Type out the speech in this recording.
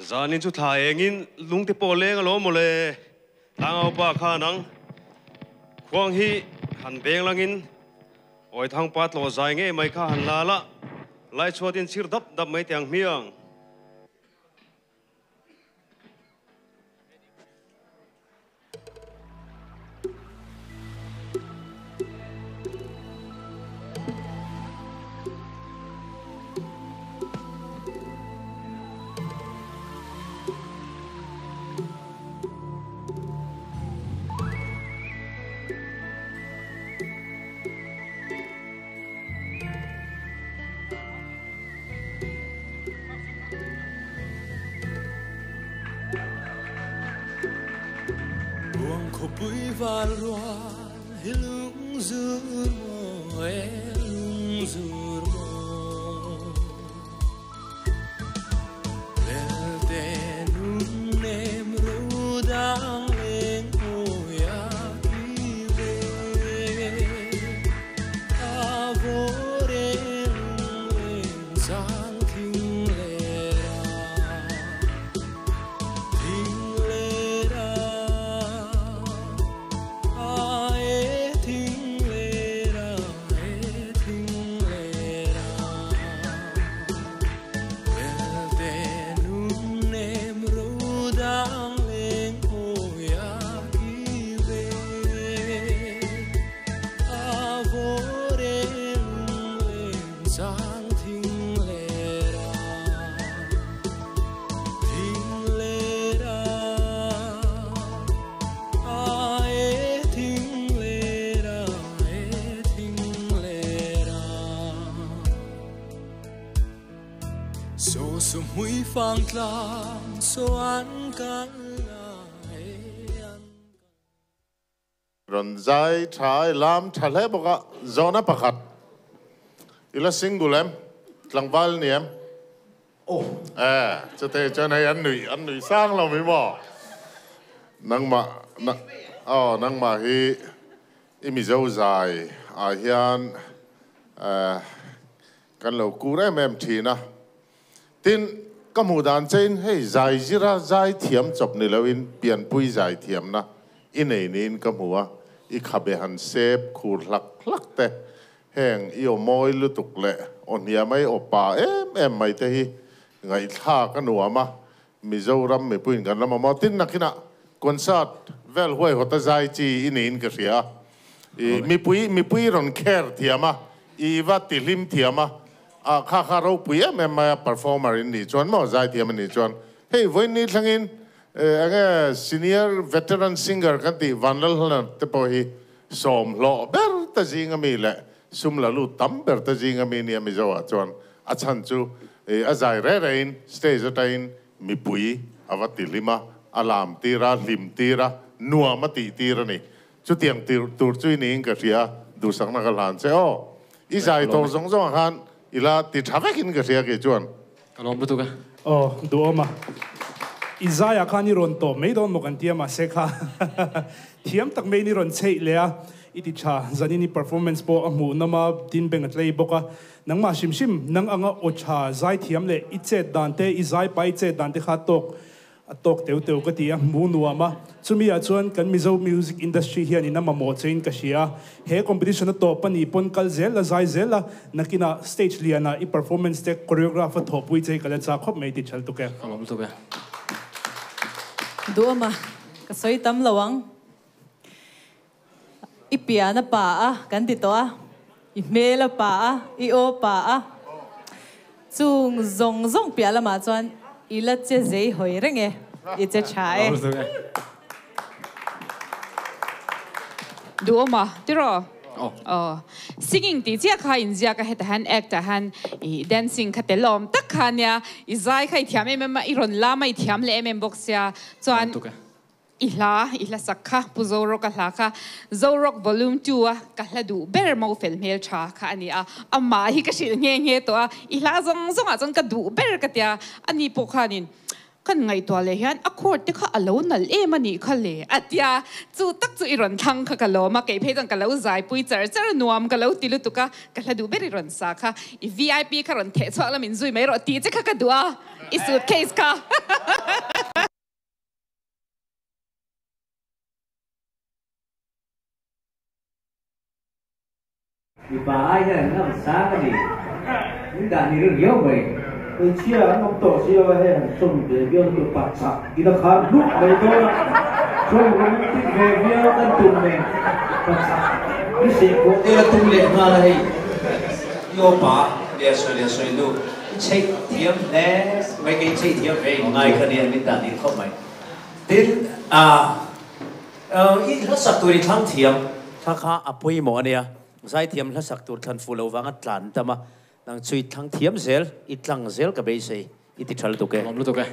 Zanin chu thai engin lungti poleng alo mole tangau pa kha nang khuang hi han beng langin oi thang pat lo zai nge mai kha han la la lai chotin sir dap dap mai tiang miang bụi và loan lung dư mơ lung dư mơ lel te nun nem ru dang lên oya pive avore lung sang thing le ra phang tlang soan kan lai ron zai thai lam thale boka zona pakhat ila singulem tlangwal niam oh cho thế cho này anh nụy sang lòng mới mò nang mà hi imi dâu dài hiền kan lo cú đấy em thì na tin các mù đàn trên hay dài zira dài thiểm chụp này lâu in biển bụi dài thiểm na in này nín các mù à i khabe han sep khur lak te heng io moi lu tuk le on ya mai opa em mai te hi ngai tha ka nuama Mizoram mi puin kan lama ma tin nakina concert vel hoi hota zai chi inin ka ria mi pui ron care thiama I va tilim thiama a kha ro pui ma performer in ni chon mo zai thiama ni chon hey voi ni thangin anga senior veteran singer kan ti vanlal hlan te po hi som lo ber ta jinga mi le sum la lu tam ber ta jinga mi ni mi zo a chon a chan chu a zai re rein stage atain mi pui avati lima alam tira lim tira nuwa mati tira ni chu tiang tur chui ni ka ria du sang na ka lan che o I zai to zong zong han ila ti thavek in ka ria ke chuan kalom lu tu ka du ma Isaiah khani ron to me don mo kan tia ma se kha thiam tak me ni ron chei le a iti cha zanini performance po amu nama din beng atlei boka nang ma shim nang anga ocha zai thiam le iche dante izai pai che dante kha tok teu ka tia mu nuama chumi a chuan kan mizo music industry hian in ama mo chain ka shia he competition to pani pon kal zel la zai zel la nakina stage liana I performance te choreographer thopui chei kala cha khop me ti chal tu ke kalom lu tu ka Duama kasoi tam lawang ipiana pa kan dito imela pa io pa chung zong piala ma chuan ila che zei hoi renge I che chae Duama tiro singing ti chia kha in zia ka heta han act han I dancing khatelom tak khania I zai khai thiam em I ron la mai thiam le em boxia chuan Ila sakha puzoro ka laka zorok volume 2 ka hladu ber mo fel mel tha kha ani amma hi ka shil nge to ila zong a chang ka du ber ka tia ani pokhanin kan ngai to le hian accord te kha alo nal e mani khale atia chu tak chu iron thang kha kalo ma ke phe jang kalo zai pui char nuam kalo tilu tuka ka hladu ber ron sa kha I VIP kha ron the chwala min zui mai ro ti che kha ka dua I suitcase ka Thì bà ai là nó làm sáng cái gì những đàn thì được nhiều vậy tôi chia ông tổ chia hay xong để biên được bạc sạc thì nó khá lúc đấy tôi xong rồi thích về biên tân tùng này bạc sạc cái gì cũng đây là tung lệ mà đây yêu bà để xoay luôn check thiếm nè mấy cái check thiếm về ngày cái này mình đàn đi không mày đến ít nó sắp tôi đi thắng thiếm thằng khác apoi mỏ này zai thiam la sak tur than fulo wanga tlan tama nang chui thang thiam zel itlang zel ka be sei iti thal tu ke kalom lu tu ka